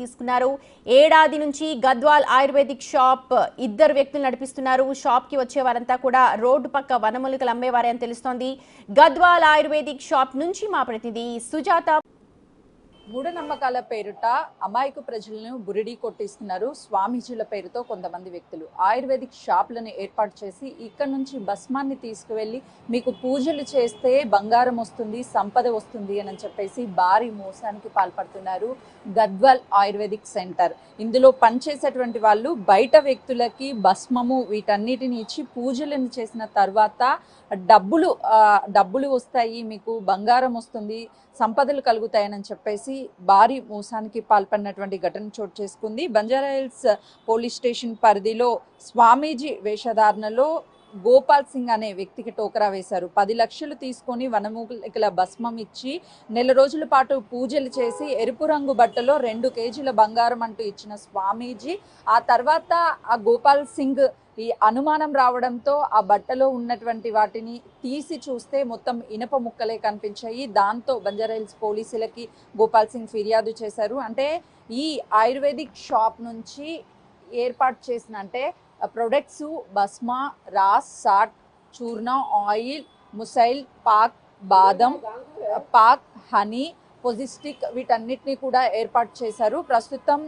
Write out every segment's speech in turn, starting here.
తీసుకున్నారు. ఏడాది నుంచి గద్వాల్ ఆయుర్వేదిక్ షాప్ ఇద్దరు వ్యక్తులు నడిపిస్తున్నారు. షాప్ కి వచ్చే వారంతా కూడా రోడ్డు పక్క వనమూలికలు అమ్మేవారే అని తెలుస్తోంది. గద్వాల్ ఆయుర్వేదిక్ షాప్ నుంచి మా ప్రతినిధి సుజాత. మూఢనమ్మకాల పేరుట అమాయకు ప్రజలను బురిడి కొట్టిస్తున్నారు స్వామీజీల పేరుతో కొంతమంది వ్యక్తులు. ఆయుర్వేదిక్ షాపులను ఏర్పాటు చేసి ఇక్కడ నుంచి భస్మాన్ని తీసుకువెళ్ళి మీకు పూజలు చేస్తే బంగారం వస్తుంది, సంపద వస్తుంది అని చెప్పేసి భారీ మోసానికి పాల్పడుతున్నారు గద్వాల్ ఆయుర్వేదిక్ సెంటర్. ఇందులో పనిచేసేటువంటి వాళ్ళు బయట వ్యక్తులకి భస్మము వీటన్నిటిని ఇచ్చి పూజలను చేసిన తర్వాత డబ్బులు వస్తాయి, మీకు బంగారం వస్తుంది, సంపదలు కలుగుతాయని చెప్పేసి భారీ మోసానికి పాల్పడినటువంటి ఘటన చోటు చేసుకుంది. బంజారాహిల్స్ పోలీస్ స్టేషన్ పరిధిలో స్వామీజీ వేషధారణలో గోపాల్ సింగ్ అనే వ్యక్తికి టోకరా వేశారు. 10 లక్షలు తీసుకొని వనమూలికల భస్మం ఇచ్చి నెల రోజుల పాటు పూజలు చేసి ఎరుపు రంగు బట్టలో 2 కేజీల బంగారం అంటూ ఇచ్చిన స్వామీజీ ఆ తర్వాత ఆ గోపాల్ సింగ్ ఈ అనుమానం రావడంతో ఆ బట్టలో ఉన్నటువంటి వాటిని తీసి చూస్తే మొత్తం ఇనప ముక్కలే కనిపించాయి. దాంతో బంజారాహిల్స్ పోలీసులకి గోపాల్ సింగ్ ఫిర్యాదు చేశారు. అంటే ఈ ఆయుర్వేదిక్ షాప్ నుంచి ఏర్పాటు చేసిన అంటే ప్రొడక్ట్స్ భస్మ, రాస్, సాట్, చూర్ణ, ఆయిల్, ముసైల్, పాక్, బాదం, పాక్, హనీ, పొజిస్టిక్ వీటన్నిటిని కూడా ఏర్పాటు చేశారు. ప్రస్తుతం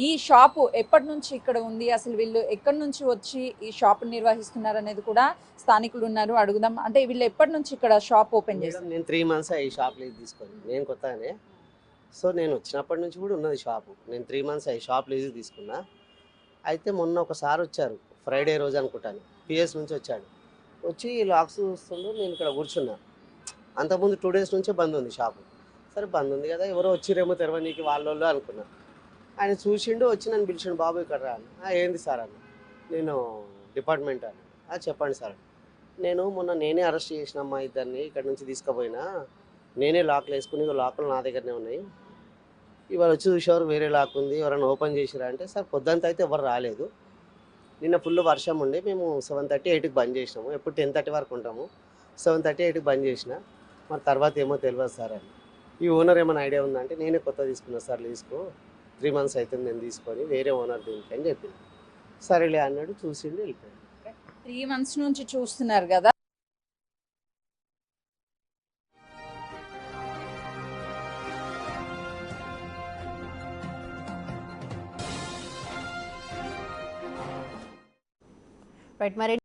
ఈ షాపు ఎప్పటి నుంచి ఇక్కడ ఉంది, అసలు వీళ్ళు ఎక్కడి నుంచి వచ్చి ఈ షాప్ నిర్వహిస్తున్నారు అనేది కూడా స్థానికులు ఉన్నారు, అడుగుదాం. అంటే వీళ్ళు ఎప్పటి నుంచి ఇక్కడ షాప్ ఓపెన్ చేశారు? నేను 3 months ఈ షాప్ లీజ్ తీసుకొని, నేను కొత్తగానే. సో నేను వచ్చినప్పటి నుంచి కూడా ఉన్నది షాపు. నేను 3 months ఈ షాప్ లీజ్ తీసుకున్నా. అయితే మొన్న ఒకసారి వచ్చారు, ఫ్రైడే రోజు అనుకుంటాను, పిఎస్ నుంచి వచ్చాడు. వచ్చి లాక్స్ చూస్తుండు, నేను ఇక్కడ కూర్చున్నా. అంతకుముందు 2 days నుంచే బంద్ ఉంది షాపు. సరే బంద్ ఉంది కదా, ఎవరో వచ్చిరేమో తెరవనీకి వాళ్ళు అనుకున్నా. ఆయన చూసిండు, వచ్చి నన్ను పిలిచిండు, బాబు ఇక్కడ రా అని. ఏంది సార్ అని. నేను డిపార్ట్మెంట్ అని. చెప్పండి సార్. నేనే అరెస్ట్ చేసినమ్మా ఇద్దరిని, ఇక్కడ నుంచి తీసుకుపోయినా. నేనే లాక్లు వేసుకుని, లాక్లు నా దగ్గరనే ఉన్నాయి. ఇవాళ వచ్చి చూసేవారు వేరే లాక్ ఉంది, ఎవరైనా ఓపెన్ చేసిరా అంటే, సార్ పొద్దుంతా అయితే ఎవరు రాలేదు, నిన్న ఫుల్ వర్షం ఉండి మేము 7:30, 8కి బంద్ చేసినాము. ఎప్పుడు 10:30 వరకు ఉంటాము. 7:30, 8కి బంద్ చేసిన. మరి తర్వాత ఏమో తెలియదు సార్ అని. ఈ ఓనర్ ఏమైనా ఐడియా ఉందా అంటే, నేనే కొత్త తీసుకున్నా సార్ లీజుకు, 3 months అవుతుంది నేను తీసుకొని, వేరే ఓనర్ దీనికి అని చెప్పింది. సరేలే అన్నాడు, చూసిండు, వెళ్ళిపోయాడు. 3 months నుంచి చూస్తున్నారు కదా. మరి